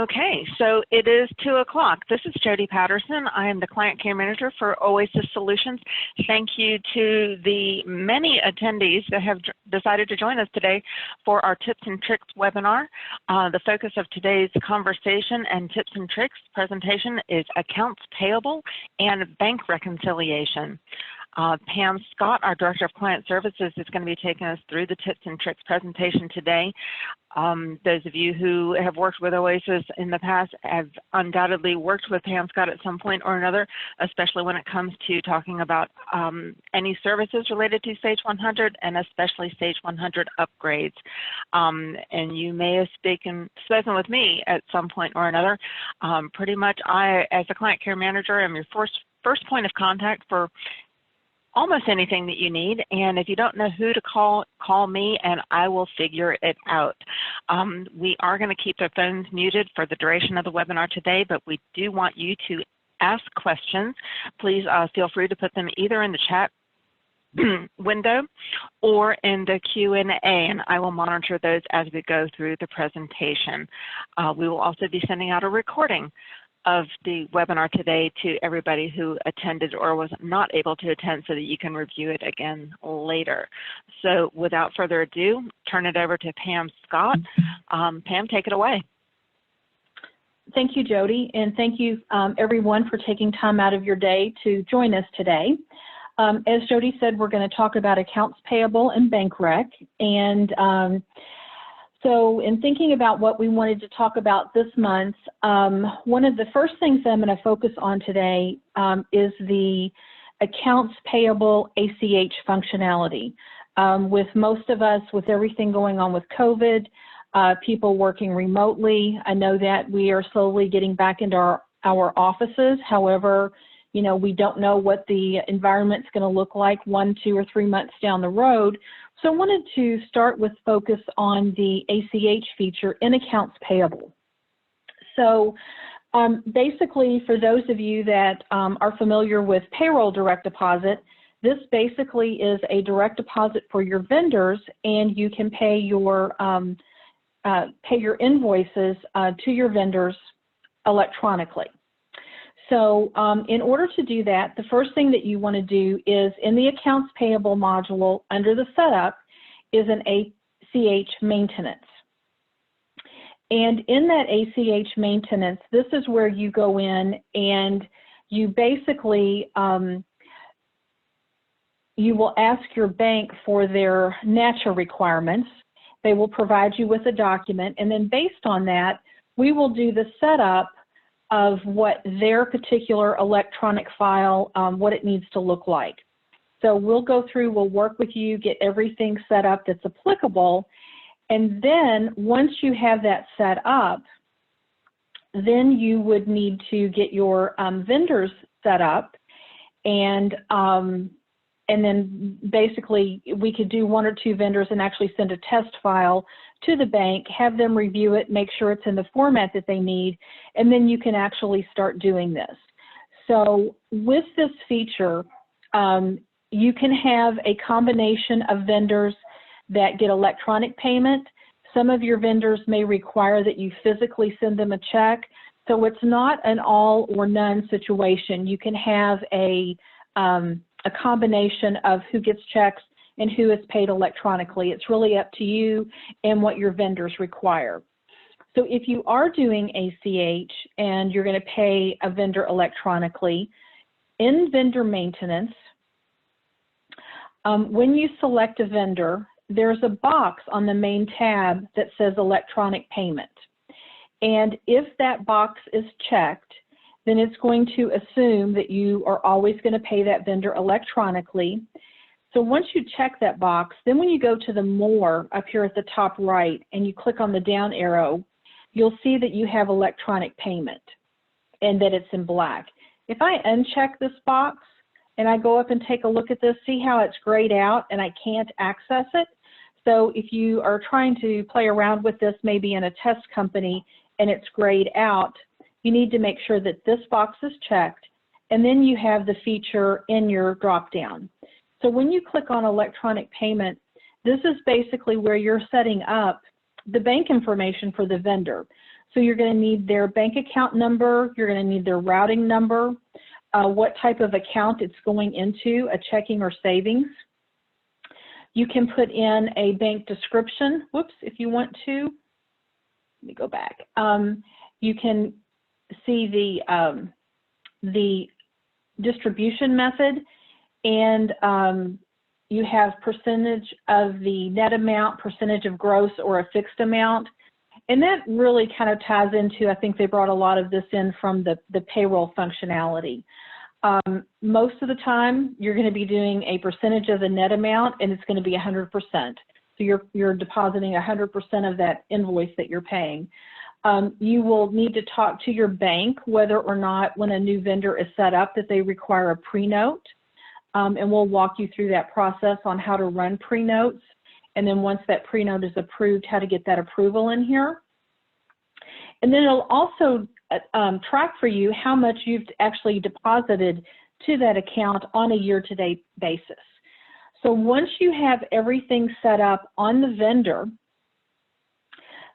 Okay, so it is 2 o'clock. This is Jody Patterson. I am the Client Care Manager for Oasis Solutions. Thank you to the many attendees that have decided to join us today for our Tips and Tricks webinar. The focus of today's conversation and tips and tricks presentation is accounts payable and bank reconciliation. Pam Scott, our Director of Client Services, is going to be taking us through the tips and tricks presentation today. Those of you who have worked with Oasis in the past have undoubtedly worked with Pam Scott at some point or another, especially when it comes to talking about any services related to Sage 100 and especially Sage 100 upgrades. And you may have spoken with me at some point or another. Pretty much I, as a Client Care Manager, am your first point of contact for almost anything that you need, and if you don't know who to call me and I will figure it out. We are going to keep the phones muted for the duration of the webinar today, but we do want you to ask questions. Please feel free to put them either in the chat window or in the Q&A, and I will monitor those as we go through the presentation. We will also be sending out a recording of the webinar today to everybody who attended or was not able to attend so that you can review it again later. So without further ado, turn it over to Pam Scott. Pam, take it away. Thank you, Jody, and thank you everyone for taking time out of your day to join us today. As Jody said, we're going to talk about accounts payable and bank rec, and so in thinking about what we wanted to talk about this month, one of the first things that I'm going to focus on today is the accounts payable ACH functionality. With most of us, with everything going on with COVID, people working remotely, I know that we are slowly getting back into our offices. However, you know, we don't know what the environment's going to look like 1, 2, or 3 months down the road. So I wanted to start with focus on the ACH feature in accounts payable. So basically, for those of you that are familiar with payroll direct deposit, this basically is a direct deposit for your vendors, and you can pay your invoices to your vendors electronically. So in order to do that, the first thing that you want to do is in the accounts payable module under the setup is an ACH maintenance. And in that ACH maintenance, this is where you go in and you basically, you will ask your bank for their NACHA requirements. They will provide you with a document, and then based on that, we will do the setup of what their particular electronic file, what it needs to look like. So we'll go through, we'll work with you, get everything set up that's applicable, and then once you have that set up, then you would need to get your vendors set up, and then basically we could do 1 or 2 vendors and actually send a test file to the bank, have them review it, make sure it's in the format that they need, and then you can actually start doing this. So with this feature, you can have a combination of vendors that get electronic payment. Some of your vendors may require that you physically send them a check, so it's not an all or none situation. You can have a combination of who gets checks and who is paid electronically. It's really up to you and what your vendors require. So if you are doing ACH and you're going to pay a vendor electronically, in vendor maintenance, when you select a vendor, there's a box on the main tab that says electronic payment. And if that box is checked, then it's going to assume that you are always going to pay that vendor electronically. So once you check that box, then when you go to the More up here at the top right and you click on the down arrow, you'll see that you have electronic payment and that it's in black. If I uncheck this box and I go up and take a look at this, see how it's grayed out and I can't access it? So if you are trying to play around with this maybe in a test company and it's grayed out, you need to make sure that this box is checked, and then you have the feature in your drop-down. So when you click on electronic payment, this is basically where you're setting up the bank information for the vendor. So you're going to need their bank account number, you're going to need their routing number, what type of account it's going into, a checking or savings. You can put in a bank description, whoops, if you want to. Let me go back. You can see the distribution method, and you have percentage of the net amount, percentage of gross, or a fixed amount. And that really kind of ties into, I think they brought a lot of this in from the payroll functionality. Most of the time, you're going to be doing a percentage of the net amount, and it's going to be 100%. So you're depositing 100% of that invoice that you're paying. You will need to talk to your bank whether or not, when a new vendor is set up, that they require a pre-note. And we'll walk you through that process on how to run pre-notes. And then once that pre-note is approved, how to get that approval in here. And then it'll also track for you how much you've actually deposited to that account on a year-to-date basis. So once you have everything set up on the vendor,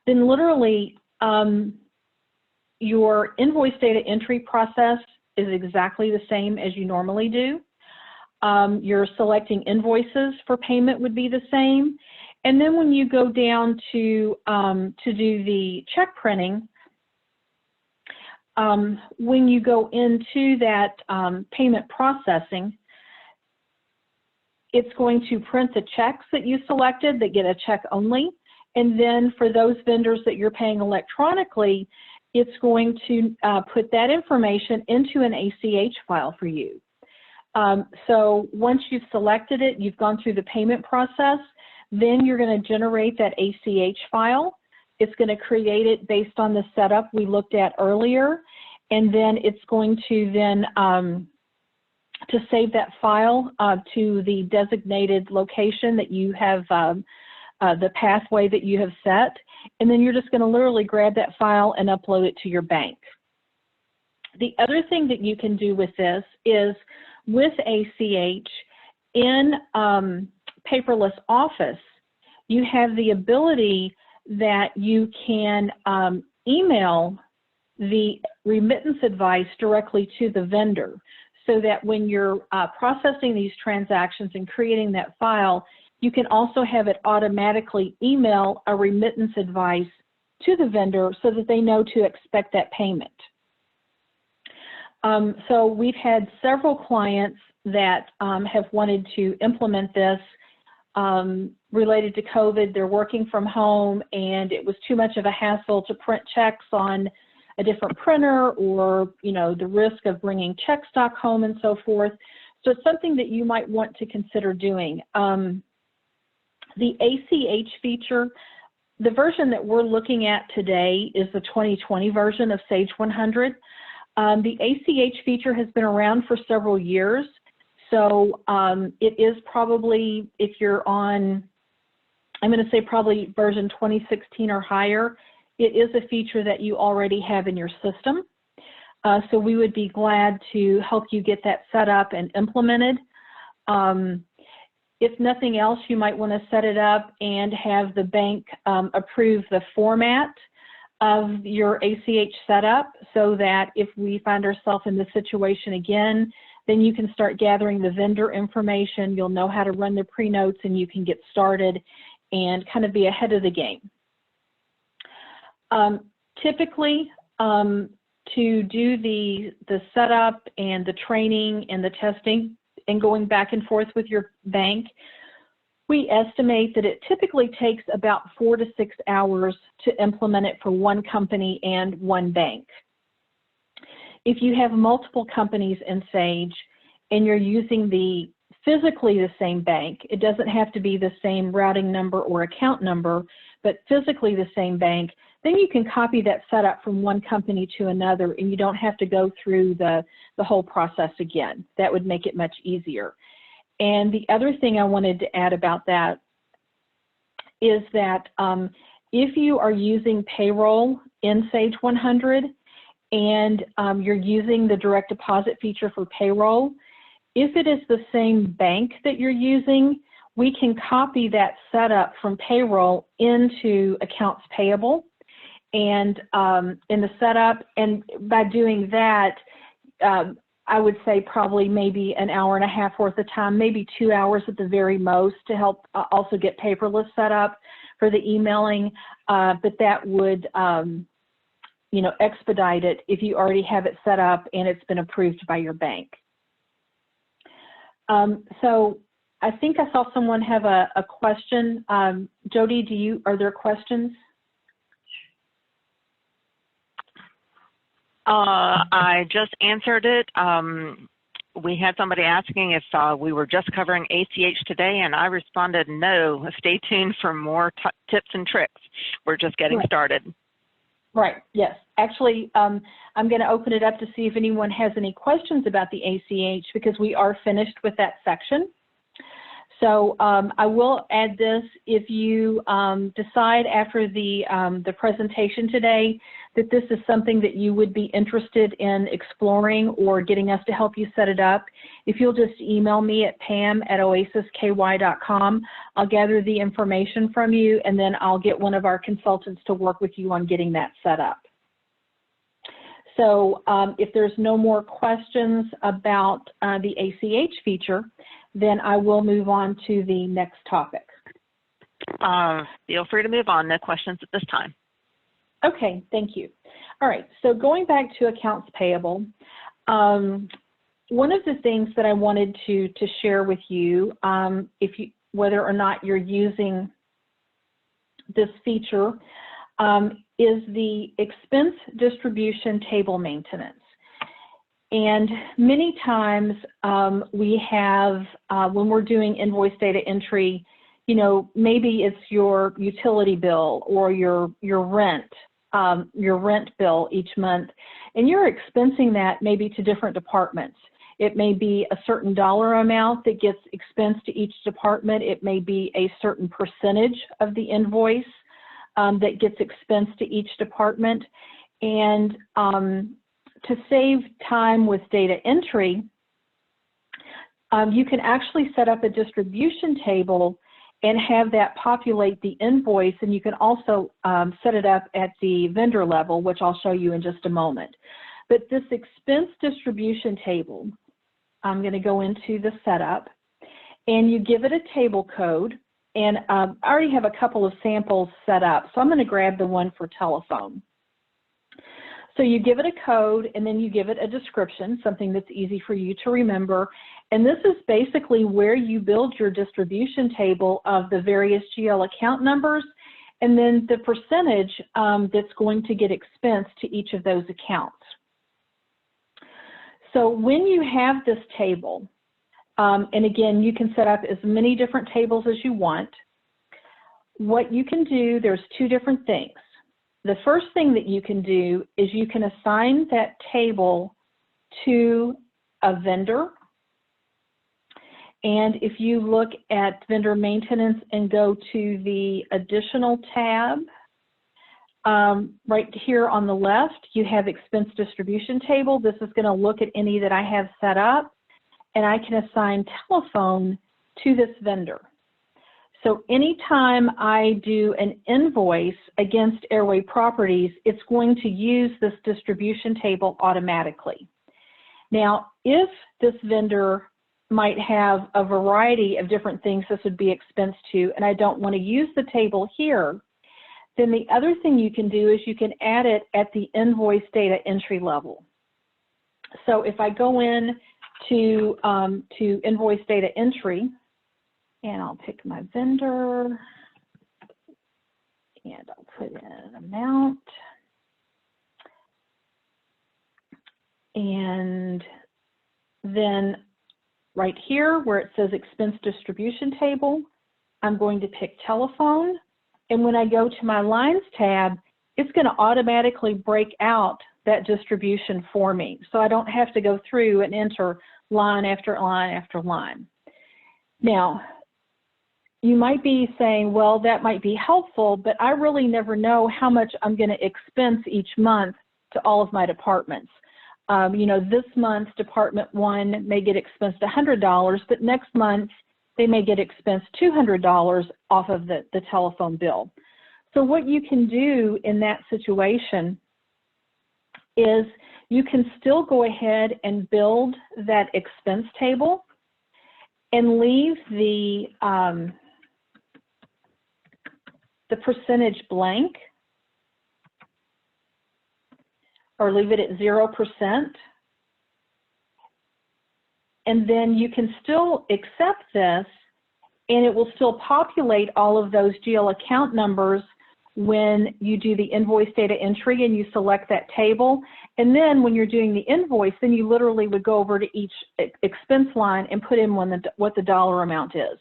then literally your invoice data entry process is exactly the same as you normally do. Your selecting invoices for payment would be the same. And then when you go down to do the check printing, when you go into that payment processing, it's going to print the checks that you selected that get a check only. And then for those vendors that you're paying electronically, it's going to put that information into an ACH file for you. So once you've selected it, you've gone through the payment process, then you're going to generate that ACH file. It's going to create it based on the setup we looked at earlier, and then it's going to then to save that file to the designated location that you have, the pathway that you have set, and then you're just going to literally grab that file and upload it to your bank. The other thing that you can do with this is, with ACH in Paperless Office, you have the ability that you can email the remittance advice directly to the vendor, so that when you're processing these transactions and creating that file, you can also have it automatically email a remittance advice to the vendor so that they know to expect that payment. So we've had several clients that have wanted to implement this related to COVID. They're working from home, and it was too much of a hassle to print checks on a different printer, or the risk of bringing check stock home and so forth. So it's something that you might want to consider doing. The ACH feature, the version that we're looking at today is the 2020 version of Sage 100. The ACH feature has been around for several years, so it is probably, if you're on, I'm going to say probably version 2016 or higher, it is a feature that you already have in your system. So we would be glad to help you get that set up and implemented. If nothing else, you might want to set it up and have the bank approve the format of your ACH setup, so that if we find ourselves in this situation again, then you can start gathering the vendor information, you'll know how to run the pre-notes, and you can get started and kind of be ahead of the game. Typically, to do the setup and the training and the testing and going back and forth with your bank, we estimate that it typically takes about 4 to 6 hours to implement it for one company and one bank. If you have multiple companies in Sage and you're using physically the same bank, it doesn't have to be the same routing number or account number, but physically the same bank, then you can copy that setup from one company to another, and you don't have to go through the whole process again. That would make it much easier. And the other thing I wanted to add about that is that if you are using payroll in Sage 100 and you're using the direct deposit feature for payroll, if it is the same bank that you're using, we can copy that setup from payroll into accounts payable. and in the setup. And by doing that, I would say probably maybe an hour and a half worth of time, maybe 2 hours at the very most, to help also get paperless set up for the emailing. But that would, you know, expedite it if you already have it set up and it's been approved by your bank. So I think I saw someone have a question. Jody, are there questions? I just answered it. We had somebody asking if we were just covering ACH today, and I responded, no, stay tuned for more tips and tricks. We're just getting started. Right, yes. Actually, I'm going to open it up to see if anyone has any questions about the ACH, because we are finished with that section. So I will add this: if you decide after the presentation today that this is something that you would be interested in exploring or getting us to help you set it up, if you'll just email me at pam@oasisky.com, I'll gather the information from you, and then I'll get one of our consultants to work with you on getting that set up. So if there's no more questions about the ACH feature, then I will move on to the next topic. Feel free to move on. No questions at this time. Okay, thank you. All right, so going back to accounts payable, one of the things that I wanted to share with you, whether or not you're using this feature, is the expense distribution table maintenance. And many times we have, when we're doing invoice data entry, you know, maybe it's your utility bill or your rent bill each month, and you're expensing that maybe to different departments. It may be a certain dollar amount that gets expensed to each department. It may be a certain percentage of the invoice that gets expensed to each department. And to save time with data entry, you can actually set up a distribution table and have that populate the invoice, and you can also set it up at the vendor level, which I'll show you in just a moment. But this expense distribution table, I'm going to go into the setup, and you give it a table code, and I already have a couple of samples set up, so I'm going to grab the one for telephone. So you give it a code, and then you give it a description, something that's easy for you to remember. And this is basically where you build your distribution table of the various GL account numbers, and then the percentage that's going to get expensed to each of those accounts. So when you have this table, and again, you can set up as many different tables as you want, what you can do, there's two different things. The first thing that you can do is you can assign that table to a vendor. And if you look at vendor maintenance and go to the additional tab, right here on the left, you have expense distribution table. This is going to look at any that I have set up, and I can assign telephone to this vendor. So anytime I do an invoice against Airway Properties, it's going to use this distribution table automatically. Now, if this vendor might have a variety of different things this would be expensed to, and I don't want to use the table here, then the other thing you can do is you can add it at the invoice data entry level. So if I go in to invoice data entry, and I'll pick my vendor, and I'll put in an amount, and then right here where it says expense distribution table, I'm going to pick telephone, and when I go to my lines tab, it's going to automatically break out that distribution for me, so I don't have to go through and enter line after line after line. Now, you might be saying, well, that might be helpful, but I really never know how much I'm going to expense each month to all of my departments. You know, this month, Department 1 may get expensed $100, but next month they may get expensed $200 off of the telephone bill. So what you can do in that situation is you can still go ahead and build that expense table and leave the percentage blank, or leave it at 0%. And then you can still accept this, and it will still populate all of those GL account numbers when you do the invoice data entry and you select that table. And then when you're doing the invoice, then you literally would go over to each expense line and put in what the dollar amount is.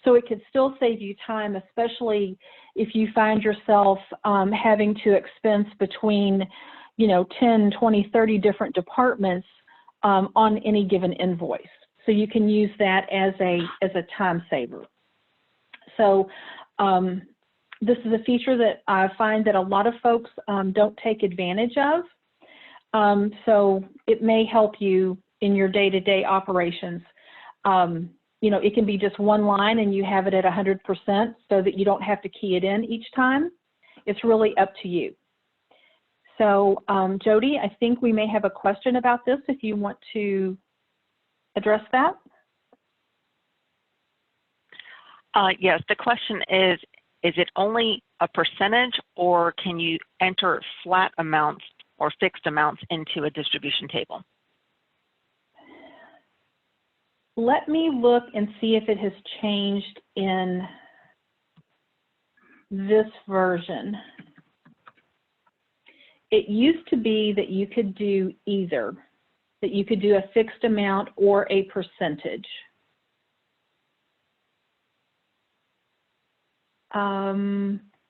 So it could still save you time, especially if you find yourself having to expense between, 10, 20, 30 different departments on any given invoice. So you can use that as a time saver. So this is a feature that I find that a lot of folks don't take advantage of. So it may help you in your day-to-day operations. It can be just one line and you have it at 100% so that you don't have to key it in each time. It's really up to you. So Jody, I think we may have a question about this if you want to address that. Yes, the question is it only a percentage, or can you enter flat amounts or fixed amounts into a distribution table? Let me look and see if it has changed in this version. It used to be that you could do either, that you could do a fixed amount or a percentage.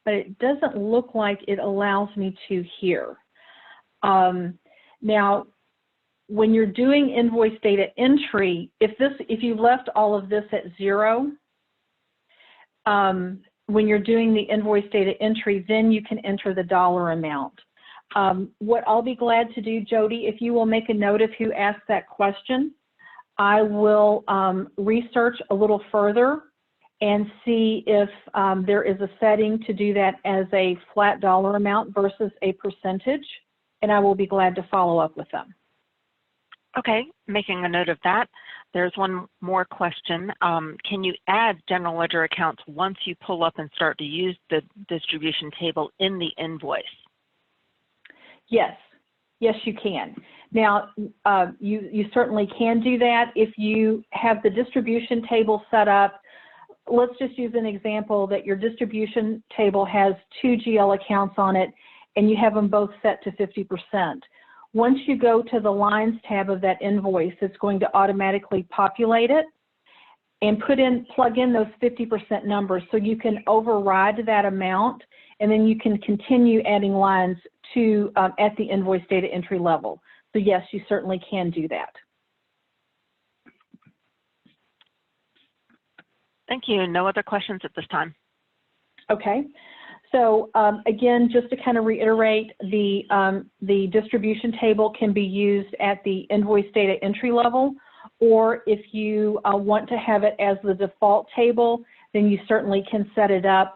But it doesn't look like it allows me to here. Now, when you're doing invoice data entry, if you left all of this at 0, when you're doing the invoice data entry, then you can enter the dollar amount. What I'll be glad to do, Jody, if you will make a note of who asked that question, I will research a little further and see if there is a setting to do that as a flat dollar amount versus a percentage, and I will be glad to follow up with them. Okay, making a note of that. There's one more question. Can you add general ledger accounts once you pull up and start to use the distribution table in the invoice? Yes, yes you can. Now, you certainly can do that if you have the distribution table set up. Let's just use an example that your distribution table has 2 GL accounts on it and you have them both set to 50%. Once you go to the lines tab of that invoice, it's going to automatically populate it and plug in those 50% numbers, so you can override that amount and then you can continue adding lines to at the invoice data entry level. So yes, you certainly can do that. Thank you. No other questions at this time. Okay. So again, just to kind of reiterate, the distribution table can be used at the invoice data entry level, or if you want to have it as the default table, then you certainly can set it up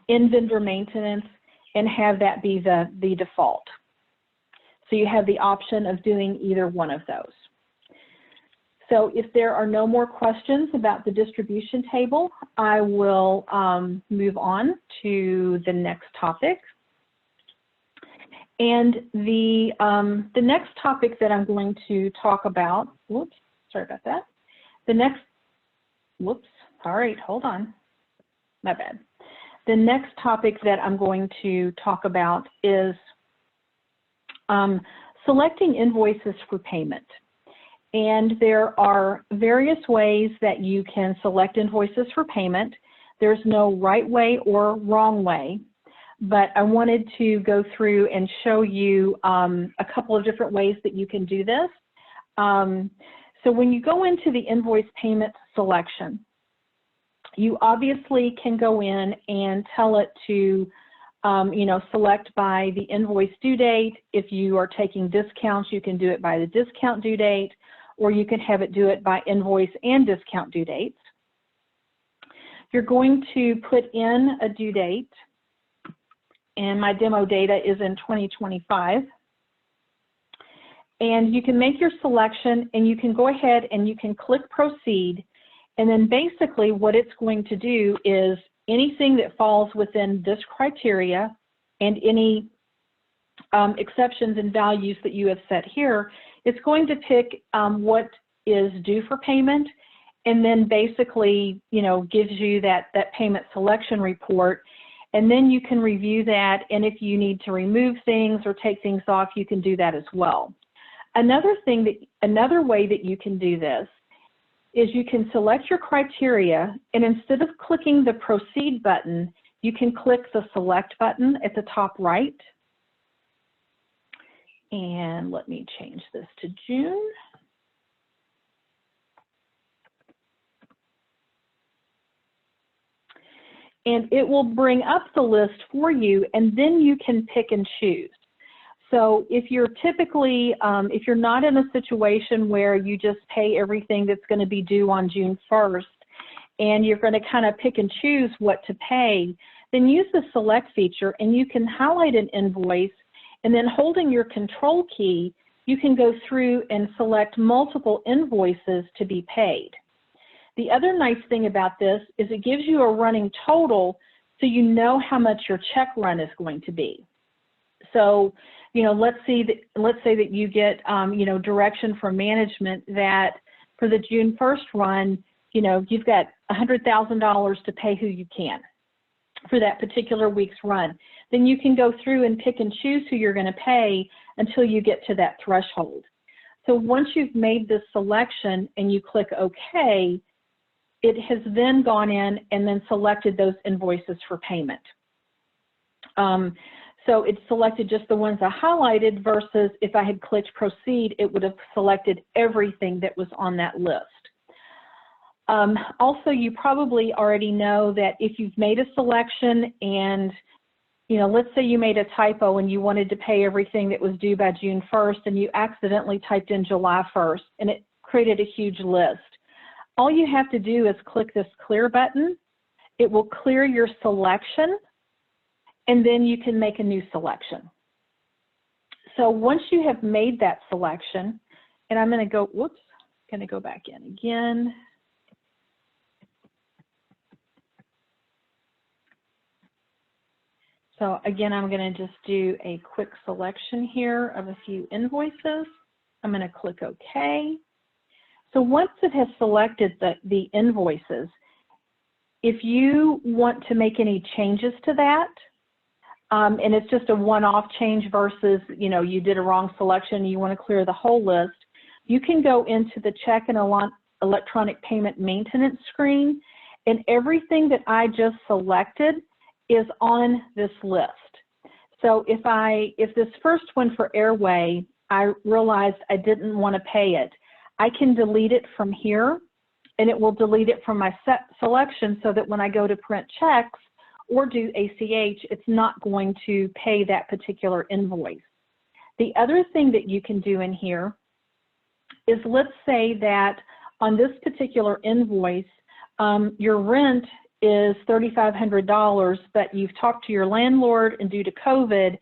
in vendor maintenance and have that be the default. So you have the option of doing either one of those. So if there are no more questions about the distribution table, I will move on to the next topic. And the next topic that I'm going to talk about, whoops, sorry about that. All right, hold on, my bad. The next topic that I'm going to talk about is selecting invoices for payment. And there are various ways that you can select invoices for payment. There's no right way or wrong way, but I wanted to go through and show you a couple of different ways that you can do this. So when you go into the invoice payment selection, you obviously can go in and tell it to select by the invoice due date. If you are taking discounts, you can do it by the discount due date, or you can have it do it by invoice and discount due dates. You're going to put in a due date, and my demo data is in 2025. And you can make your selection, and you can go ahead and you can click proceed. And then basically what it's going to do is anything that falls within this criteria and any exceptions and values that you have set here, it's going to pick what is due for payment, and then basically, you know, gives you that payment selection report. And then you can review that, and if you need to remove things or take things off, you can do that as well. Another way that you can do this is you can select your criteria, and instead of clicking the proceed button, you can click the select button at the top right. And let me change this to June. And it will bring up the list for you, and then you can pick and choose. So if you're typically, if you're not in a situation where you just pay everything that's going to be due on June 1st, and you're going to kind of pick and choose what to pay, then use the select feature, and you can highlight an invoice, and then holding your control key, you can go through and select multiple invoices to be paid. The other nice thing about this is it gives you a running total, so you know how much your check run is going to be. So, you know, let's say that you get, you know, direction from management that for the June 1st run, you know, you've got $100,000 to pay who you can for that particular week's run. Then you can go through and pick and choose who you're going to pay until you get to that threshold. So once you've made this selection and you click OK, it has then gone in and then selected those invoices for payment. So it's selected just the ones I highlighted versus if I had clicked proceed, it would have selected everything that was on that list. Also, you probably already know that if you've made a selection and, you know, let's say you made a typo and you wanted to pay everything that was due by June 1st and you accidentally typed in July 1st and it created a huge list. All you have to do is click this clear button. It will clear your selection, and then you can make a new selection. So once you have made that selection, and I'm going to go, whoops, going to go back in again. So again, I'm going to just do a quick selection here of a few invoices. I'm going to click OK. So once it has selected the invoices, if you want to make any changes to that, and it's just a one-off change versus, you know, you did a wrong selection and you want to clear the whole list, you can go into the check and electronic payment maintenance screen, and everything that I just selected is on this list. So if this first one for Airway, I realized I didn't want to pay it, I can delete it from here, and it will delete it from my selection so that when I go to print checks or do ACH, it's not going to pay that particular invoice. The other thing that you can do in here is, let's say that on this particular invoice, your rent is $3,500, but you've talked to your landlord, and due to COVID,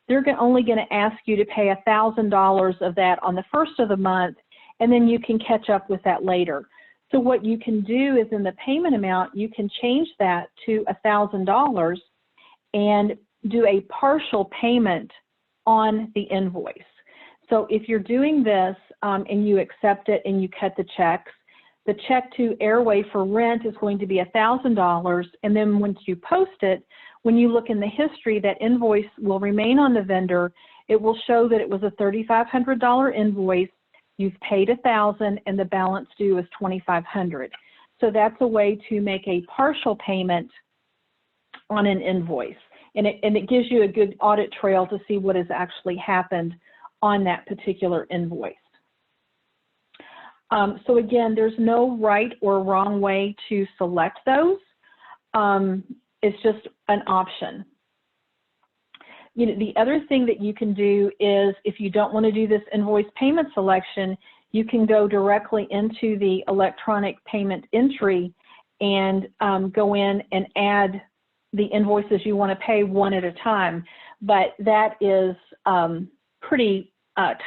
they're only going to ask you to pay $1,000 of that on the first of the month, and then you can catch up with that later. So what you can do is, in the payment amount, you can change that to $1,000 and do a partial payment on the invoice. So if you're doing this and you accept it and you cut the checks, the check to Airway for rent is going to be $1,000, and then once you post it, when you look in the history, that invoice will remain on the vendor. It will show that it was a $3,500 invoice. You've paid $1,000 and the balance due is $2,500. So that's a way to make a partial payment on an invoice. And it gives you a good audit trail to see what has actually happened on that particular invoice. So again, there's no right or wrong way to select those. It's just an option. You know, the other thing that you can do is, if you don't want to do this invoice payment selection, you can go directly into the electronic payment entry and go in and add the invoices you want to pay one at a time, but that is pretty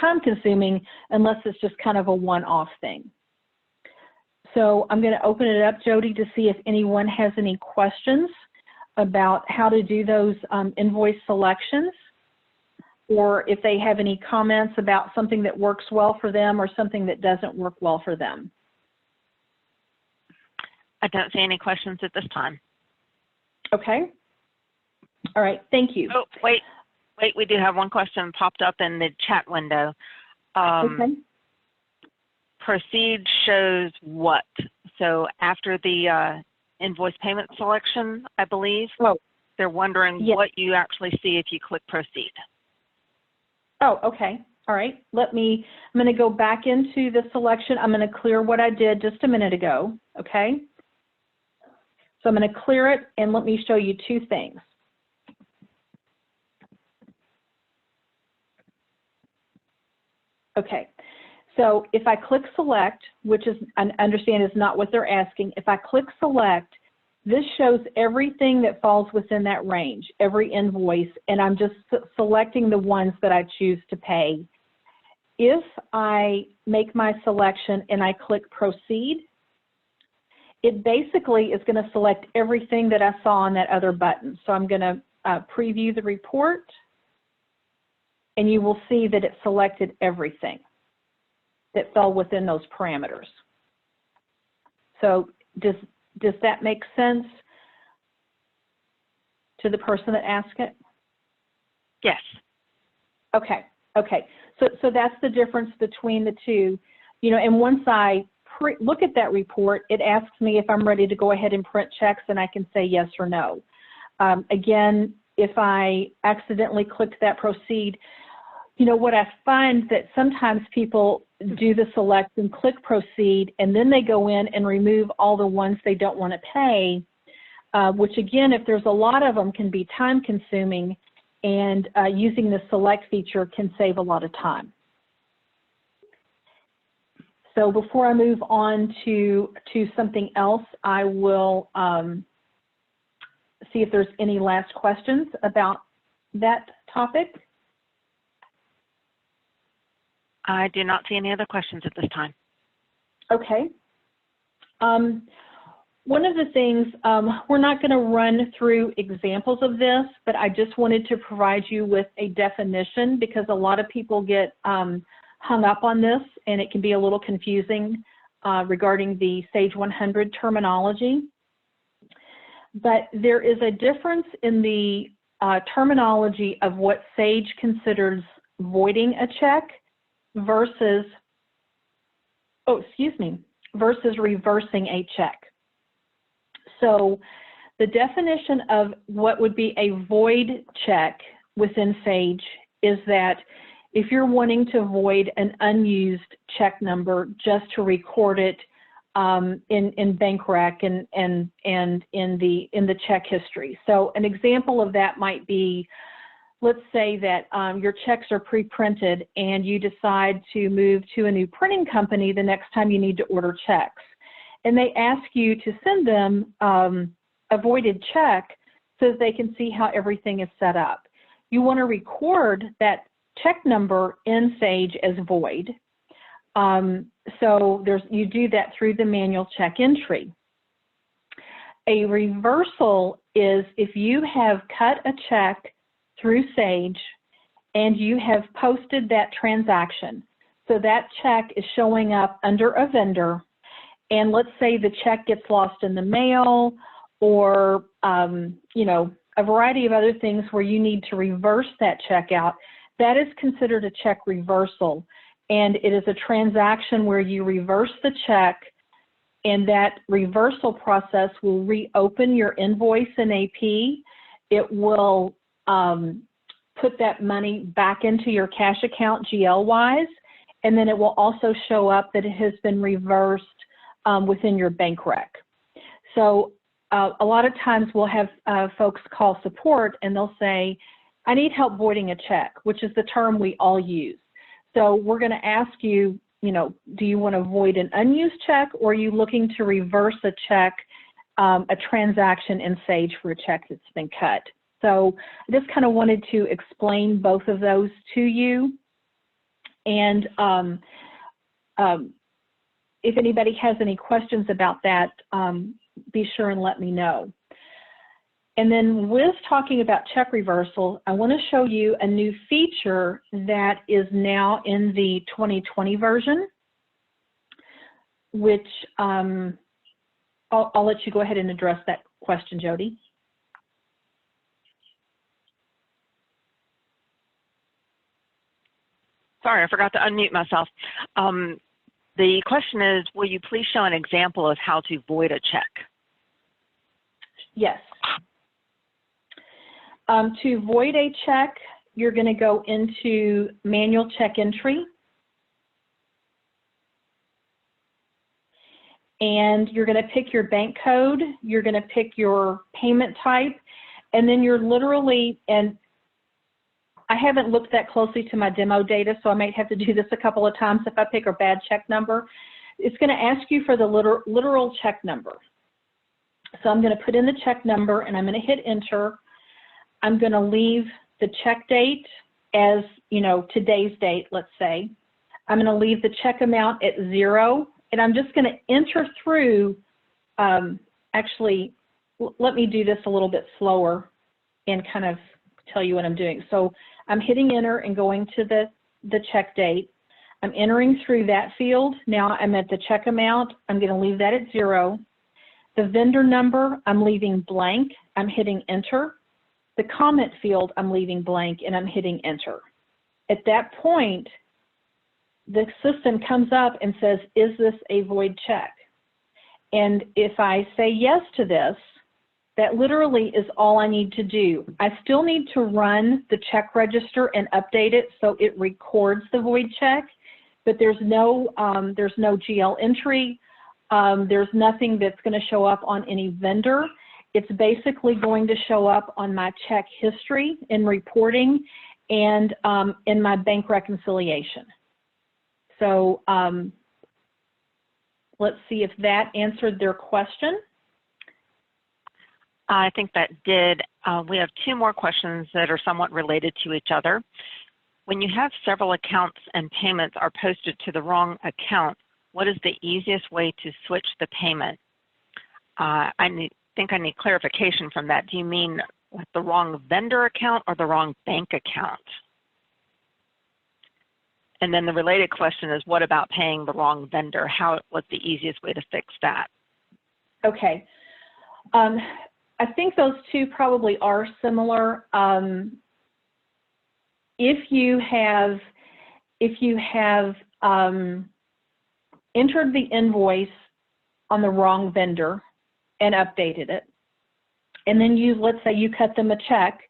time-consuming unless it's just kind of a one-off thing. So I'm going to open it up, Jody, to see if anyone has any questions about how to do those invoice selections, or if they have any comments about something that works well for them or something that doesn't work well for them. I don't see any questions at this time. Okay. All right. Thank you. Oh, wait. We do have one question popped up in the chat window. Okay. Proceed shows what? So after the invoice payment selection, I believe, they're wondering what you actually see if you click proceed. Oh, okay. All right. I'm going to go back into the selection. I'm going to clear what I did just a minute ago. Okay. So I'm going to clear it, and let me show you two things. Okay. So if I click select, which is, I understand is not what they're asking, if I click select, this shows everything that falls within that range, every invoice, and I'm just selecting the ones that I choose to pay. If I make my selection and I click proceed, it basically is going to select everything that I saw on that other button. So I'm going to preview the report, and you will see that it selected everything that fell within those parameters. So does that make sense to the person that asked it? Yes. Okay. Okay. So that's the difference between the two. You know, and once I look at that report, it asks me if I'm ready to go ahead and print checks, and I can say yes or no. Again, if I accidentally clicked that proceed, you know, what I find that sometimes people do the select and click proceed, and then they go in and remove all the ones they don't want to pay, which again, if there's a lot of them, can be time consuming, and using the select feature can save a lot of time. So before I move on to something else, I will see if there's any last questions about that topic. I do not see any other questions at this time. Okay. One of the things, we're not going to run through examples of this, but I just wanted to provide you with a definition, because a lot of people get hung up on this, and it can be a little confusing regarding the Sage 100 terminology. But there is a difference in the terminology of what Sage considers voiding a check versus, versus reversing a check. So the definition of what would be a void check within Sage is that if you're wanting to void an unused check number just to record it in bank rec and in the check history. So an example of that might be, let's say that your checks are pre-printed and you decide to move to a new printing company the next time you need to order checks. And they ask you to send them a voided check so that they can see how everything is set up. You want to record that check number in Sage as void. So you do that through the manual check entry. A reversal is if you have cut a check through Sage and you have posted that transaction. So that check is showing up under a vendor, and let's say the check gets lost in the mail, or you know, a variety of other things where you need to reverse that check out. That is considered a check reversal, and it is a transaction where you reverse the check, and that reversal process will reopen your invoice in AP. It will put that money back into your cash account GL-wise, and then it will also show up that it has been reversed within your bank rec. So a lot of times we'll have folks call support, and they'll say, I need help voiding a check, which is the term we all use. So we're going to ask you, you know, do you want to void an unused check, or are you looking to reverse a check a transaction in Sage for a check that's been cut. So I just kind of wanted to explain both of those to you. And if anybody has any questions about that, be sure and let me know. And then with talking about check reversal, I want to show you a new feature that is now in the 2020 version, which I'll let you go ahead and address that question, Jody. Sorry, I forgot to unmute myself. The question is, will you please show an example of how to void a check? Yes. To void a check, you're going to go into manual check entry. And you're going to pick your bank code, you're going to pick your payment type, and then you're literally, and I haven't looked that closely to my demo data, so I might have to do this a couple of times if I pick a bad check number. It's going to ask you for the literal check number. So I'm going to put in the check number and I'm going to hit enter. I'm going to leave the check date as, you know, today's date, let's say. I'm going to leave the check amount at 0, and I'm just going to enter through, actually, let me do this a little bit slower and kind of tell you what I'm doing. So I'm hitting enter and going to the check date. I'm entering through that field. Now I'm at the check amount. I'm going to leave that at 0. The vendor number, I'm leaving blank. I'm hitting enter. The comment field, I'm leaving blank and I'm hitting enter. At that point, the system comes up and says, is this a void check? And if I say yes to this, that literally is all I need to do. I still need to run the check register and update it so it records the void check, but there's no GL entry. There's nothing that's going to show up on any vendor. It's basically going to show up on my check history in reporting and in my bank reconciliation. So let's see if that answered their question. I think that did. We have 2 more questions that are somewhat related to each other. When you have several accounts and payments are posted to the wrong account, what is the easiest way to switch the payment? I think I need clarification from that. Do you mean with the wrong vendor account or the wrong bank account? And then the related question is, what about paying the wrong vendor? What's the easiest way to fix that? Okay. I think those 2 probably are similar. If you have entered the invoice on the wrong vendor and updated it, and then let's say you cut them a check,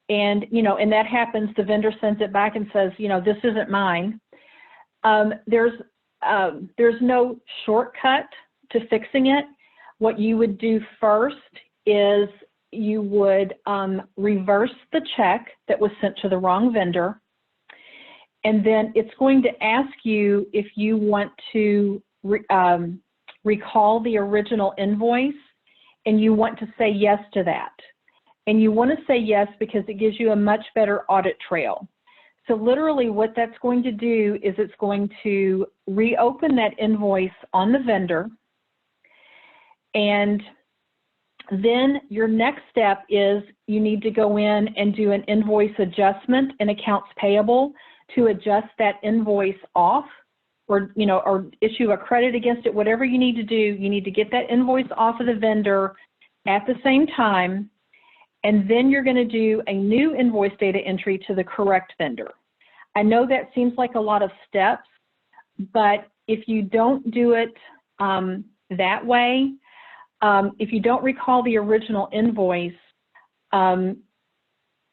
and and that happens, the vendor sends it back and says, this isn't mine. There's no shortcut to fixing it. What you would do first is you would reverse the check that was sent to the wrong vendor, and then it's going to ask you if you want to recall the original invoice, and you want to say yes to that. And you want to say yes because it gives you a much better audit trail. So literally what that's going to do is it's going to reopen that invoice on the vendor, and then your next step is you need to go in and do an invoice adjustment in accounts payable to adjust that invoice off, or or issue a credit against it. Whatever you need to do, you need to get that invoice off of the vendor at the same time, and then you're going to do a new invoice data entry to the correct vendor. I know that seems like a lot of steps, but if you don't do it that way, if you don't recall the original invoice,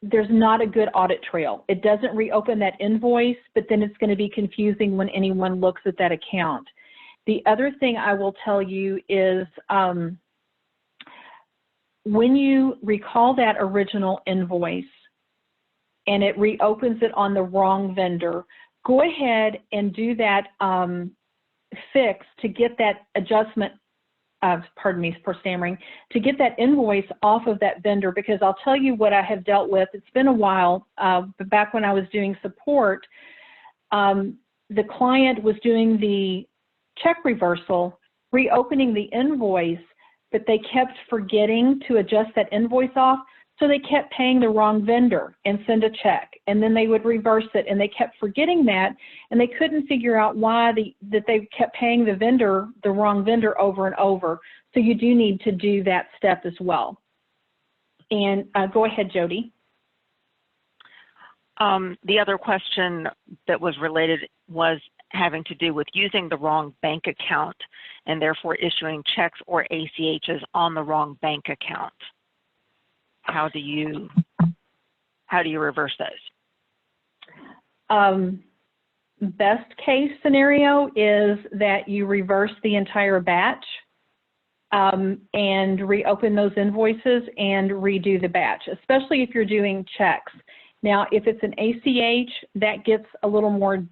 there's not a good audit trail. It doesn't reopen that invoice, but then it's going to be confusing when anyone looks at that account. The other thing I will tell you is when you recall that original invoice and it reopens it on the wrong vendor, go ahead and do that fix to get that adjustment pardon me for stammering, to get that invoice off of that vendor, because I'll tell you what I have dealt with. It's been a while, but back when I was doing support, the client was doing the check reversal, reopening the invoice, but they kept forgetting to adjust that invoice off. So they kept paying the wrong vendor and send a check, and then they would reverse it, and they kept forgetting that, and they couldn't figure out why that they kept paying the wrong vendor over and over. So you do need to do that step as well. And go ahead, Jody. The other question that was related was having to do with using the wrong bank account and therefore issuing checks or ACHs on the wrong bank account. How do you reverse those? Best case scenario is that you reverse the entire batch and reopen those invoices and redo the batch, especially if you're doing checks. Now, if it's an ACH, that gets a little more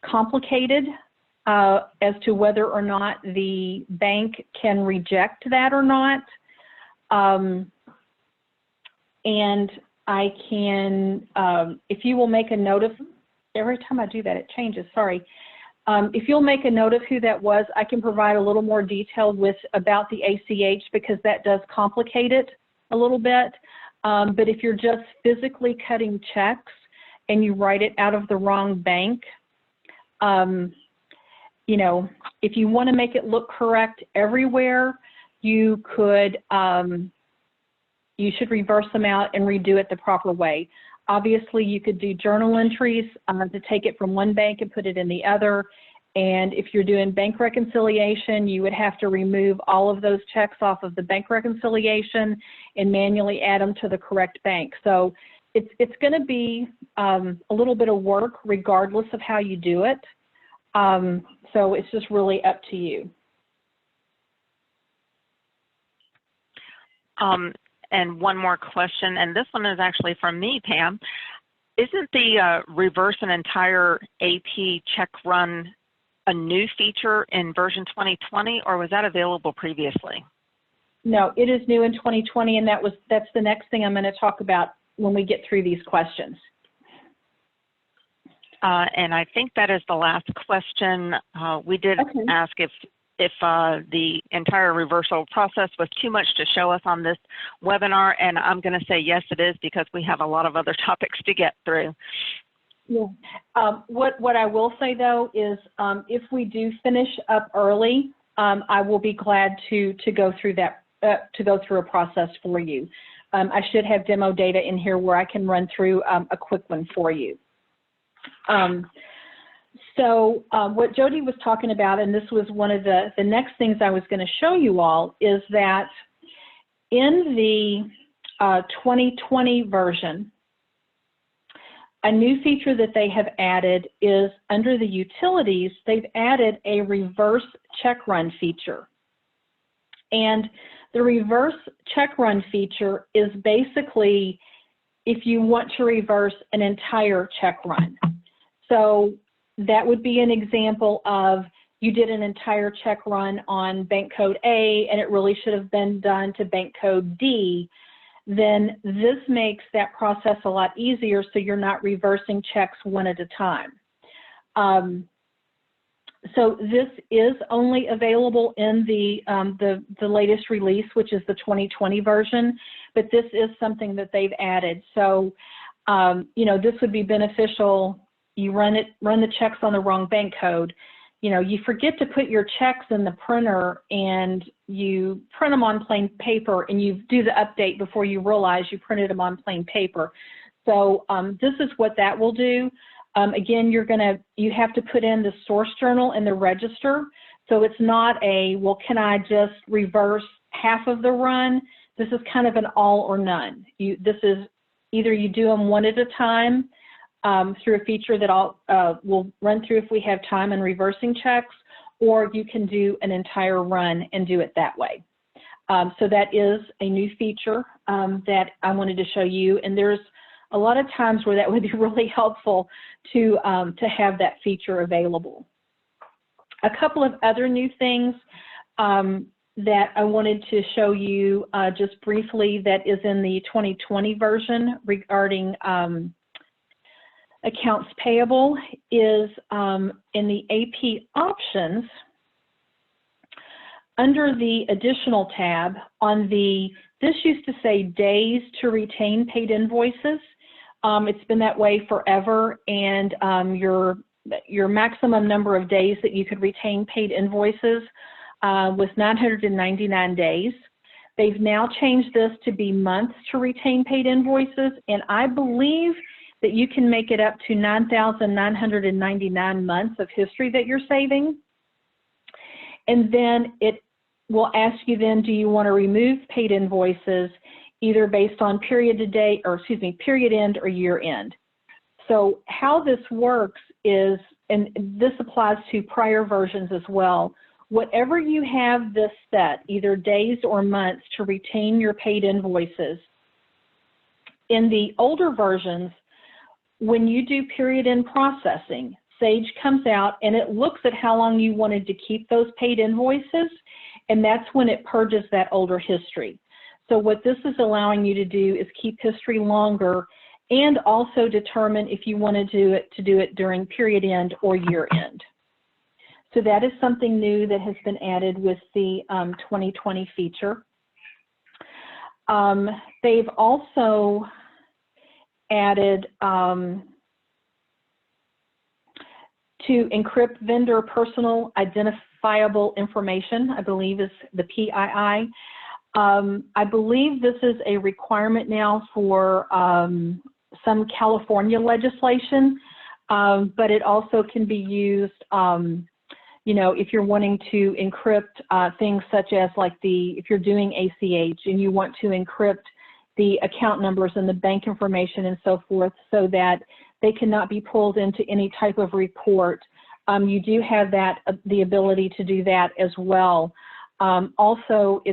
complicated as to whether or not the bank can reject that or not. And I can, if you will make a note of, every time I do that, it changes, sorry. If you'll make a note of who that was, I can provide a little more detail about the ACH, because that does complicate it a little bit. But if you're just physically cutting checks and you write it out of the wrong bank, you know, if you want to make it look correct everywhere, you could, you should reverse them out and redo it the proper way. Obviously, you could do journal entries to take it from one bank and put it in the other. And if you're doing bank reconciliation, you would have to remove all of those checks off of the bank reconciliation and manually add them to the correct bank. So it's going to be a little bit of work regardless of how you do it. So it's just really up to you. And one more question, and this one is actually from me, Pam. Isn't the reverse an entire AP check run a new feature in version 2020, or was that available previously? No, it is new in 2020, and that's the next thing I'm going to talk about when we get through these questions. And I think that is the last question. We did ask if the entire reversal process was too much to show us on this webinar, and I'm going to say yes, it is, because we have a lot of other topics to get through. Yeah. What I will say though is if we do finish up early, I will be glad to go through that to go through a process for you. I should have demo data in here where I can run through a quick one for you. So what Jody was talking about, and this was one of the next things I was going to show you all, is that in the 2020 version, a new feature that they have added is under the utilities, they've added a reverse check run feature. And the reverse check run feature is basically if you want to reverse an entire check run. So that would be an example of you did an entire check run on bank code A and it really should have been done to bank code D. Then this makes that process a lot easier, so you're not reversing checks one at a time. So this is only available in the latest release, which is the 2020 version, but this is something that they've added. So, you know, this would be beneficial. You run the checks on the wrong bank code. You know, you forget to put your checks in the printer and you print them on plain paper and you do the update before you realize you printed them on plain paper. So this is what that will do. Again, you have to put in the source journal and the register. So it's not a, well, can I just reverse half of the run? This is kind of an all or none. This is either you do them one at a time through a feature that we'll run through if we have time in reversing checks, or you can do an entire run and do it that way. So that is a new feature that I wanted to show you, and there's a lot of times where that would be really helpful to have that feature available. A couple of other new things. that I wanted to show you just briefly that is in the 2020 version regarding accounts payable is in the AP options under the additional tab on this used to say days to retain paid invoices. It's been that way forever, and your maximum number of days that you could retain paid invoices was 999 days. They've now changed this to be months to retain paid invoices, and I believe that you can make it up to 9,999 months of history that you're saving. And then it will ask you then, do you want to remove paid invoices either based on period end or year end. So how this works is, and this applies to prior versions as well, whatever you have this set, either days or months to retain your paid invoices, in the older versions, when you do period end processing, Sage comes out and it looks at how long you wanted to keep those paid invoices, and that's when it purges that older history. So what this is allowing you to do is keep history longer and also determine if you want to do it during period end or year end. So that is something new that has been added with the 2020 feature. They've also added to encrypt vendor personal identifiable information, I believe is the PII. I believe this is a requirement now for some California legislation, but it also can be used, you know, if you're wanting to encrypt things such as like if you're doing ACH and you want to encrypt the account numbers and the bank information and so forth so that they cannot be pulled into any type of report. You do have the ability to do that as well. Also,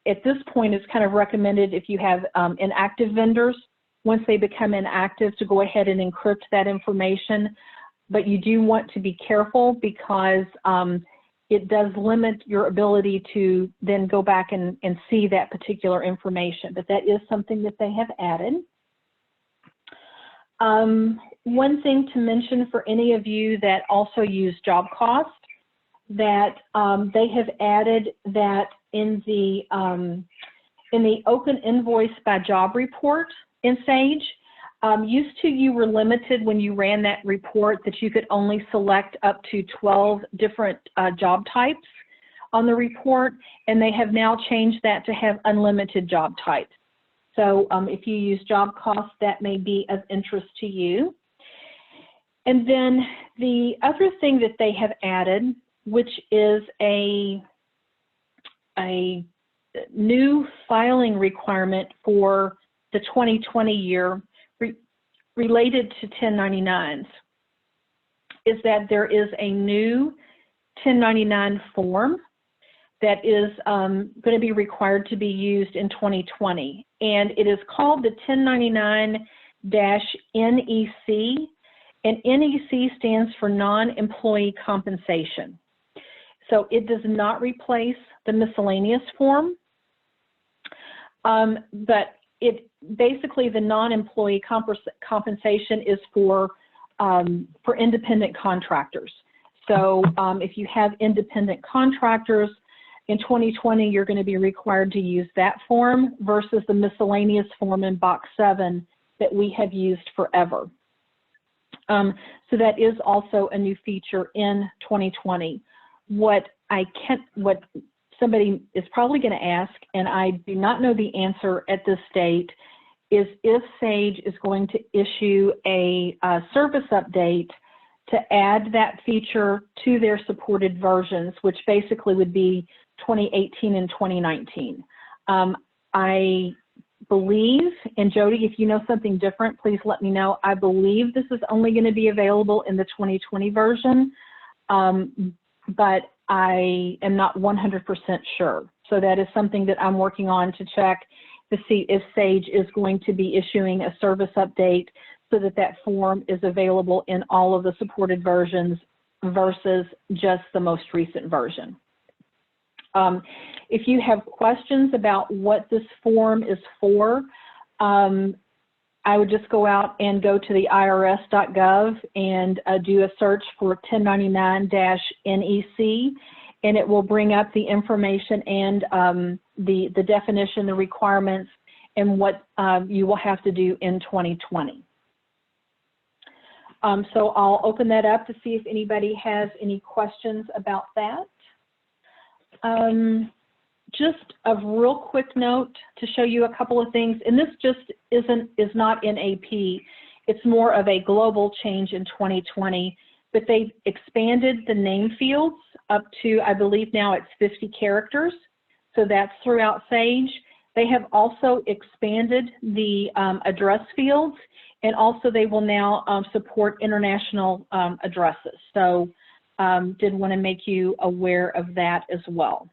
at this point, it's kind of recommended if you have inactive vendors, once they become inactive, to go ahead and encrypt that information. But you do want to be careful because it does limit your ability to then go back and see that particular information. But that is something that they have added. One thing to mention for any of you that also use job cost, that they have added that in the open invoice by job report in Sage. Used to, you were limited when you ran that report that you could only select up to 12 different job types on the report, and they have now changed that to have unlimited job types. So if you use job cost, that may be of interest to you. And then the other thing that they have added, which is a new filing requirement for the 2020 year related to 1099s, is that there is a new 1099 form that is going to be required to be used in 2020. And it is called the 1099-NEC, and NEC stands for non-employee compensation. So it does not replace the miscellaneous form, but it basically, the non-employee compensation is for independent contractors. So if you have independent contractors, in 2020, you're going to be required to use that form versus the miscellaneous form in box 7 that we have used forever. So that is also a new feature in 2020. What somebody is probably going to ask, and I do not know the answer at this date, is if Sage is going to issue a service update to add that feature to their supported versions, which basically would be 2018 and 2019. I believe, and Jody, if you know something different, please let me know. I believe this is only going to be available in the 2020 version, but I am not 100% sure. So that is something that I'm working on to check to see if Sage is going to be issuing a service update so that that form is available in all of the supported versions versus just the most recent version. If you have questions about what this form is for, I would just go out and go to the irs.gov and do a search for 1099-NEC, and it will bring up the information and the definition, the requirements, and what you will have to do in 2020. So I'll open that up to see if anybody has any questions about that. Just a real quick note to show you a couple of things, and this just is not in AP. It's more of a global change in 2020, but they've expanded the name fields up to, I believe now it's 50 characters, so that's throughout Sage. They have also expanded the address fields, and also they will now support international addresses. So did want to make you aware of that as well.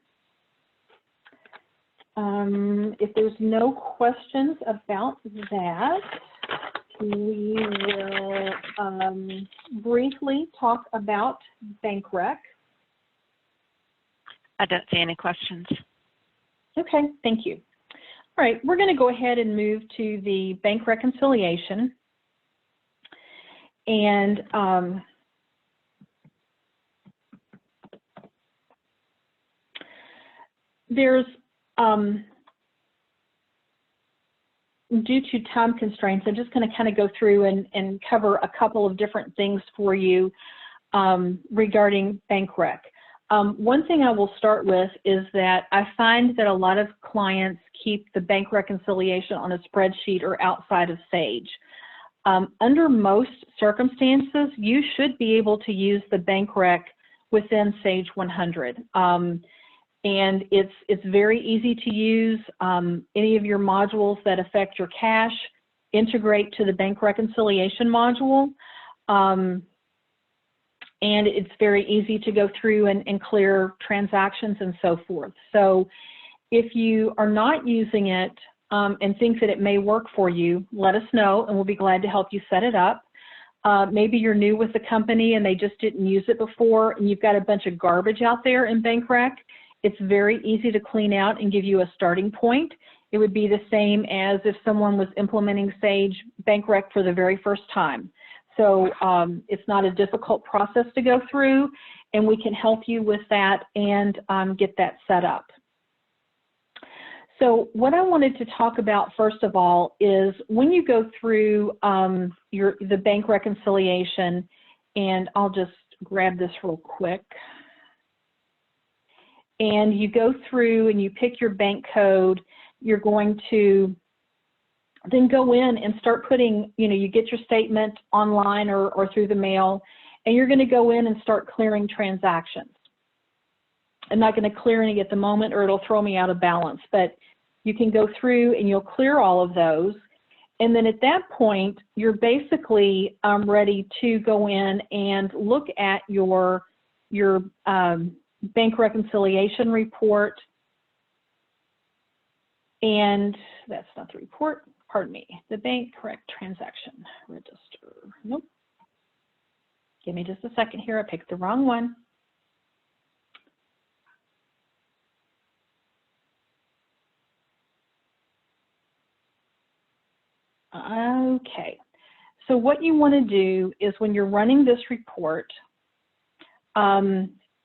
If there's no questions about that, we will briefly talk about bank rec. I don't see any questions. Okay, thank you. All right, we're going to go ahead and move to the bank reconciliation. And there's due to time constraints, I'm just going to kind of go through and cover a couple of different things for you regarding bank rec. One thing I will start with is that I find that a lot of clients keep the bank reconciliation on a spreadsheet or outside of Sage. Under most circumstances, you should be able to use the bank rec within Sage 100. And it's very easy to use. Any of your modules that affect your cash integrate to the bank reconciliation module. And it's very easy to go through and clear transactions and so forth. So if you are not using it and think that it may work for you, let us know and we'll be glad to help you set it up. Maybe you're new with the company and they just didn't use it before and you've got a bunch of garbage out there in bank rec. It's very easy to clean out and give you a starting point. It would be the same as if someone was implementing Sage bank rec for the very first time. So it's not a difficult process to go through, and we can help you with that and get that set up. So what I wanted to talk about first of all is when you go through the bank reconciliation, and I'll just grab this real quick. And you go through and you pick your bank code, you're going to then go in and start putting, you get your statement online or through the mail, and you're going to go in and start clearing transactions. I'm not going to clear any at the moment or it'll throw me out of balance, but you can go through and you'll clear all of those. And then at that point, you're basically ready to go in and look at your bank reconciliation report, and that's not the report, pardon me, the bank correct transaction register. Nope. Give me just a second here, I picked the wrong one. Okay, so what you want to do is when you're running this report,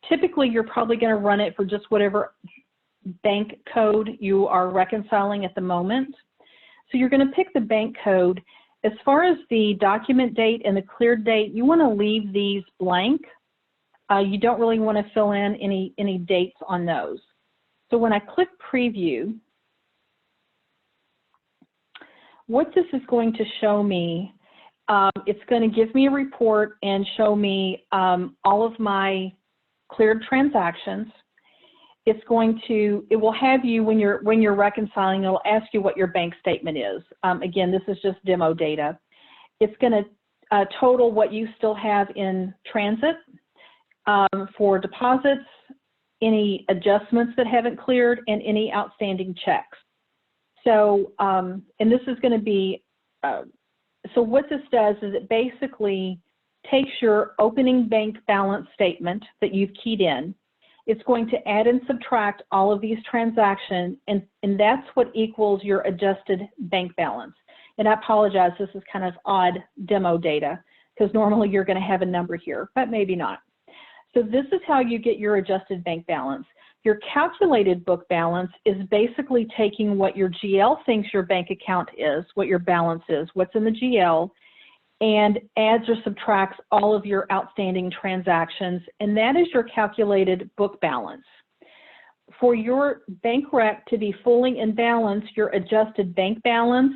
typically, you're probably going to run it for just whatever bank code you are reconciling at the moment. So you're going to pick the bank code. As far as the document date and the cleared date, you want to leave these blank. You don't really want to fill in any dates on those. So when I click preview, what this is going to show me, it's going to give me a report and show me all of my cleared transactions. It will have you when you're reconciling, it'll ask you what your bank statement is. Again, this is just demo data. It's going to total what you still have in transit for deposits, any adjustments that haven't cleared, and any outstanding checks. So, and this is going to be, so what this does is it basically takes your opening bank balance statement that you've keyed in, It's going to add and subtract all of these transactions, and that's what equals your adjusted bank balance. And I apologize, this is kind of odd demo data, because normally you're going to have a number here, but maybe not. So this is how you get your adjusted bank balance. Your calculated book balance is basically taking what your GL thinks your bank account is, what your balance is, what's in the GL, and adds or subtracts all of your outstanding transactions, and that is your calculated book balance. For your bank rec to be fully in balance, your adjusted bank balance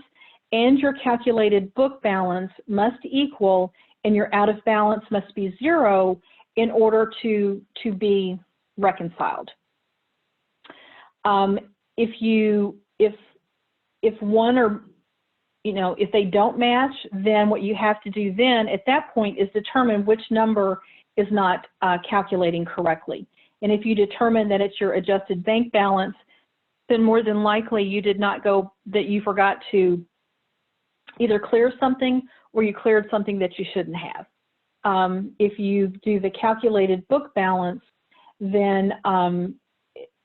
and your calculated book balance must equal, and your out of balance must be 0 in order to be reconciled. If one or, if they don't match, then what you have to do then at that point is determine which number is not calculating correctly. And if you determine that it's your adjusted bank balance, then more than likely you did not go, that you forgot to either clear something or you cleared something that you shouldn't have. If you do the calculated book balance, then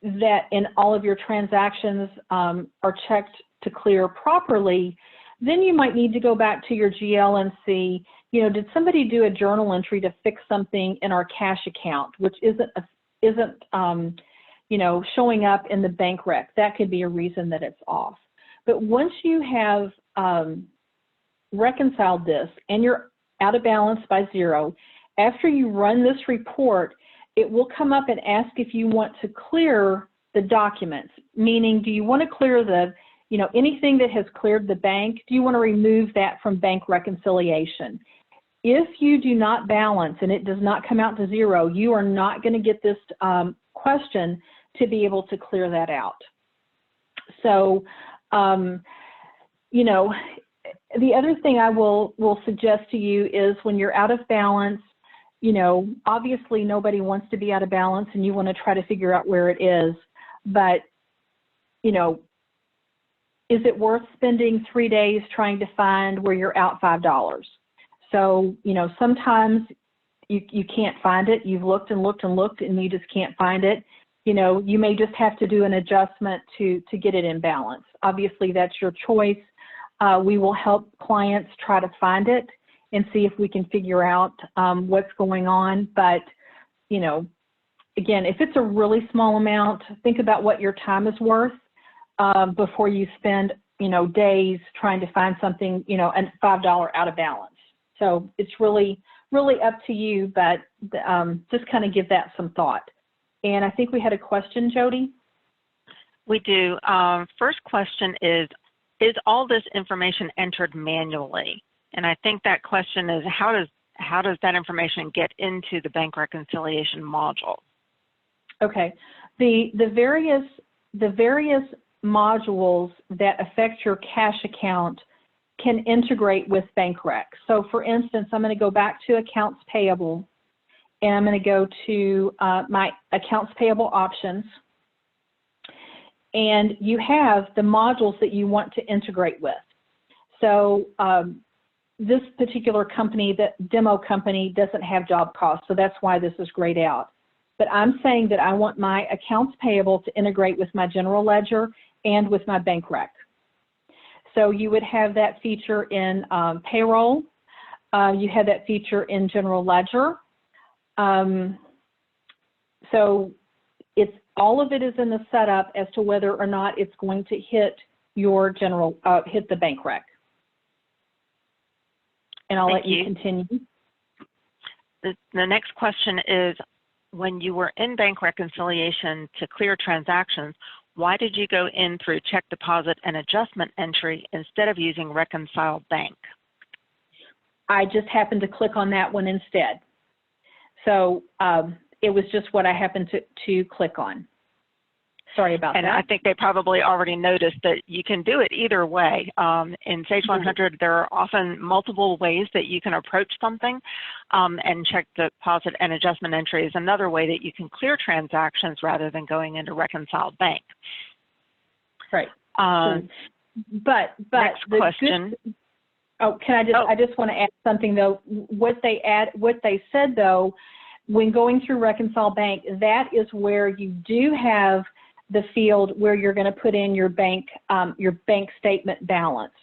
that in all of your transactions are checked to clear properly, then you might need to go back to your GL and see, did somebody do a journal entry to fix something in our cash account, which isn't showing up in the bank rec. That could be a reason that it's off. But once you have reconciled this and you're out of balance by 0, after you run this report, it will come up and ask if you want to clear the documents, meaning do you want to clear the, anything that has cleared the bank, do you want to remove that from bank reconciliation? If you do not balance and it does not come out to 0, you are not going to get this question to be able to clear that out. So, the other thing I will suggest to you is when you're out of balance, obviously nobody wants to be out of balance and you want to try to figure out where it is, but, is it worth spending 3 days trying to find where you're out $5? So, sometimes you can't find it. You've looked and looked and looked and you just can't find it. You may just have to do an adjustment to get it in balance. Obviously, that's your choice. We will help clients try to find it and see if we can figure out what's going on. But, again, if it's a really small amount, think about what your time is worth before you spend, days trying to find something, a $5 out of balance. So it's really, really up to you, but just kind of give that some thought. And I think we had a question, Jody? We do. First question is all this information entered manually? And I think that question is how does that information get into the bank reconciliation module? Okay. The various modules that affect your cash account can integrate with bank rec. So for instance, I'm going to go back to accounts payable and I'm going to go to my accounts payable options. And you have the modules that you want to integrate with. So this particular company, that demo company, doesn't have job costs, so that's why this is grayed out. But I'm saying that I want my accounts payable to integrate with my general ledger and with my bank rec. So you would have that feature in payroll. You have that feature in general ledger. So all of it is in the setup as to whether or not it's going to hit your hit the bank rec. And I'll let you continue. The next question is, when you were in bank reconciliation to clear transactions, why did you go in through check deposit and adjustment entry instead of using reconcile bank? I just happened to click on that one instead. So it was just what I happened to click on. Sorry about that. And I think they probably already noticed that you can do it either way. In Sage 100, there are often multiple ways that you can approach something, and check deposit and adjustment entry is another way that you can clear transactions rather than going into reconcile bank. Right. But next question. I just want to add something though. What they said though, when going through Reconcile Bank, that is where you do have the field where you're going to put in your bank statement balance.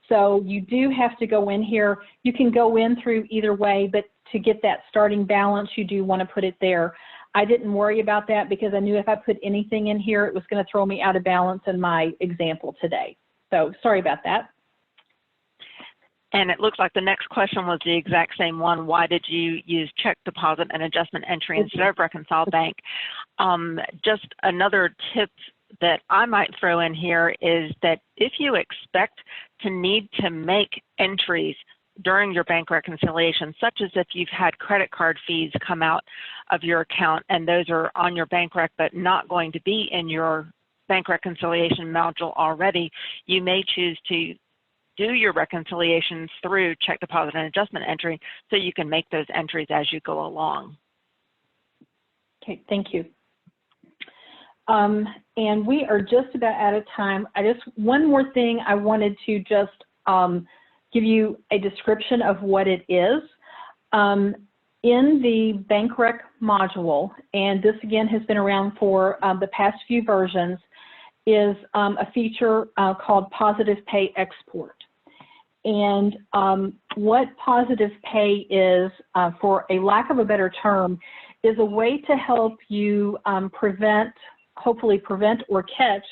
So you do have to go in here. You can go in through either way, but to get that starting balance, you do want to put it there. I didn't worry about that because I knew if I put anything in here, it was going to throw me out of balance in my example today. So sorry about that. And it looks like the next question was the exact same one. Why did you use check deposit and adjustment entry instead of Reconcile Bank? Just another tip that I might throw in here is that if you expect to need to make entries during your bank reconciliation, such as if you've had credit card fees come out of your account and those are on your bank rec but not going to be in your bank reconciliation module already, you may choose to do your reconciliations through check deposit and adjustment entry so you can make those entries as you go along. Okay, thank you. And we are just about out of time. One more thing I wanted to just give you a description of what it is. In the bank rec module, and this again has been around for the past few versions, is a feature called Positive Pay Export. And what Positive Pay is, for a lack of a better term, is a way to help you hopefully prevent or catch,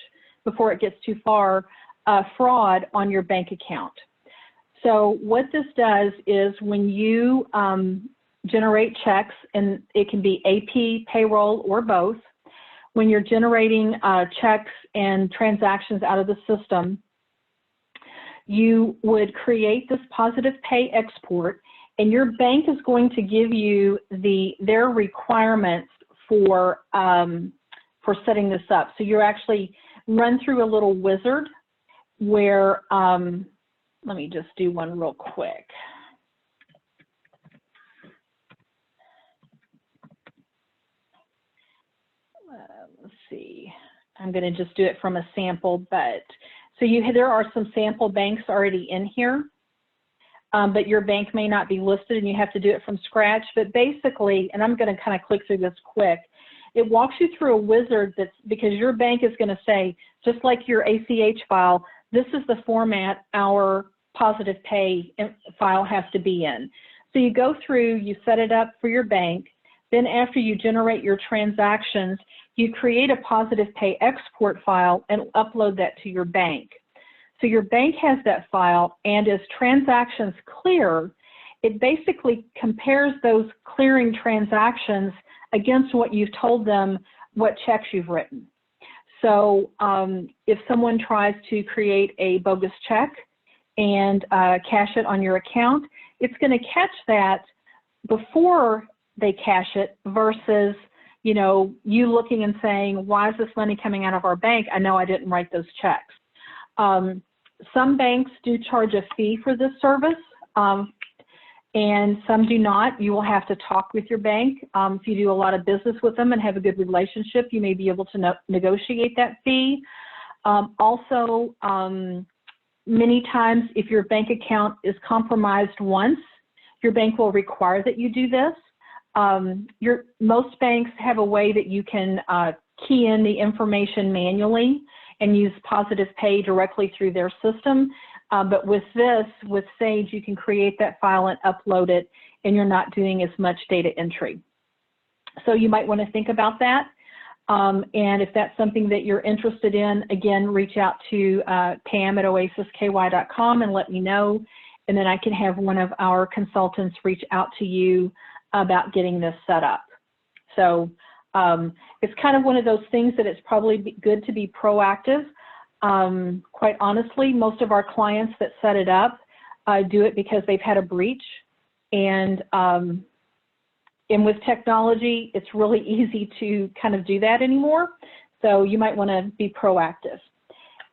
before it gets too far, fraud on your bank account. So what this does is when you generate checks, and it can be AP, payroll, or both, when you're generating checks and transactions out of the system, you would create this Positive Pay export, and your bank is going to give you their requirements for setting this up. So you actually run through a little wizard where, let me just do one real quick. Let's see. I'm going to just do it from a sample, but so there are some sample banks already in here, but your bank may not be listed and you have to do it from scratch. But basically, and I'm going to kind of click through this quick, it walks you through a wizard because your bank is going to say, just like your ACH file, this is the format our Positive Pay file has to be in. So you go through, you set it up for your bank. Then after you generate your transactions, you create a Positive Pay export file and upload that to your bank. So your bank has that file, and as transactions clear, it basically compares those clearing transactions against what you've told them, what checks you've written. So if someone tries to create a bogus check and cash it on your account, it's going to catch that before they cash it versus, you know, you looking and saying, why is this money coming out of our bank? I know I didn't write those checks. Some banks do charge a fee for this service, and some do not. You will have to talk with your bank. If you do a lot of business with them and have a good relationship, you may be able to negotiate that fee. Also, many times if your bank account is compromised once, your bank will require that you do this. Most banks have a way that you can key in the information manually and use Positive Pay directly through their system. But with this, with Sage, you can create that file and upload it, and you're not doing as much data entry. So you might want to think about that. And if that's something that you're interested in, again, reach out to Pam at oasisky.com and let me know. And then I can have one of our consultants reach out to you about getting this set up. So it's kind of one of those things that it's probably good to be proactive. Quite honestly, most of our clients that set it up do it because they've had a breach. And with technology, it's really easy to kind of do that anymore. So you might want to be proactive.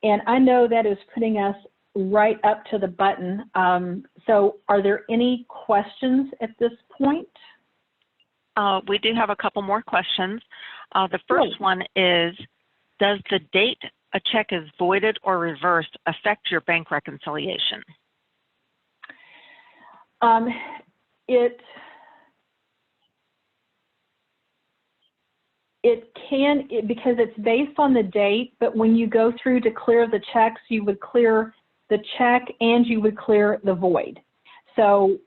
And I know that is putting us right up to the button. So are there any questions at this point? We do have a couple more questions. The first one is, does the date a check is voided or reversed affect your bank reconciliation? It can, because it's based on the date, but when you go through to clear the checks, you would clear the check and you would clear the void. So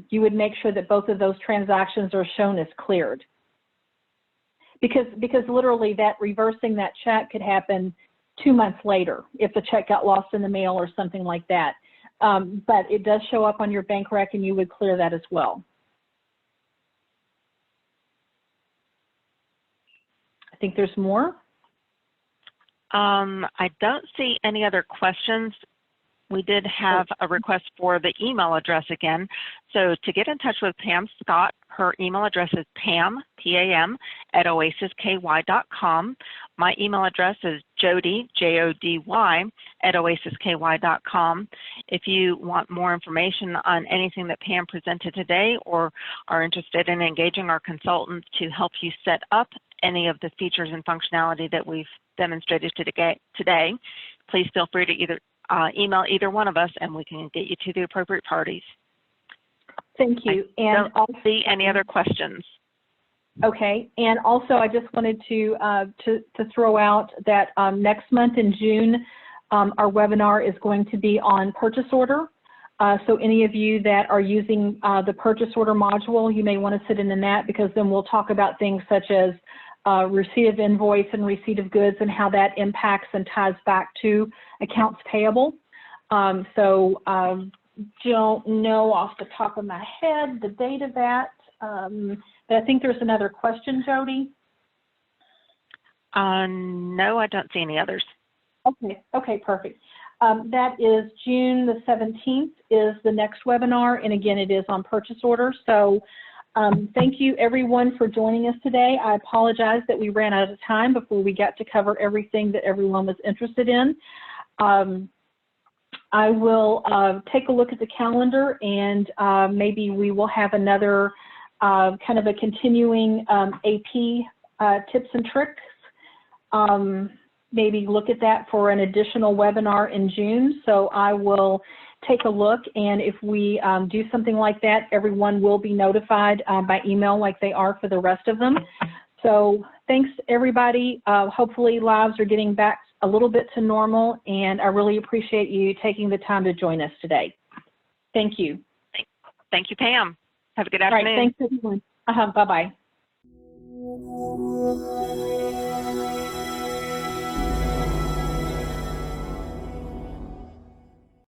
you would make sure that both of those transactions are shown as cleared. Because literally that reversing that check could happen 2 months later if the check got lost in the mail or something like that. But it does show up on your bank rec and you would clear that as well. I think there's more. I don't see any other questions. We did have a request for the email address again. So to get in touch with Pam Scott, her email address is pam, P-A-M, at oasisky.com. My email address is Jody, J-O-D-Y, at oasisky.com. If you want more information on anything that Pam presented today or are interested in engaging our consultants to help you set up any of the features and functionality that we've demonstrated today, please feel free to either email either one of us and we can get you to the appropriate parties. Thank you. I don't see any other questions. Okay, and also I just wanted to throw out that next month in June, our webinar is going to be on purchase order. So any of you that are using the purchase order module, you may want to sit in that, because then we'll talk about things such as receipt of invoice and receipt of goods and how that impacts and ties back to accounts payable. Don't know off the top of my head the date of that, but I think there's another question, Jody. No, I don't see any others. Okay, perfect. That is June the 17th is the next webinar, and again, it is on purchase order. So thank you everyone for joining us today. I apologize that we ran out of time before we got to cover everything that everyone was interested in. I will take a look at the calendar, and maybe we will have another kind of a continuing AP tips and tricks. Maybe look at that for an additional webinar in June. So I will take a look, and if we do something like that, everyone will be notified by email like they are for the rest of them. So thanks everybody. Hopefully lives are getting back a little bit to normal, and I really appreciate you taking the time to join us today. Thank you. Thank you, Pam. Have a good afternoon. All right, thanks everyone. Bye-bye.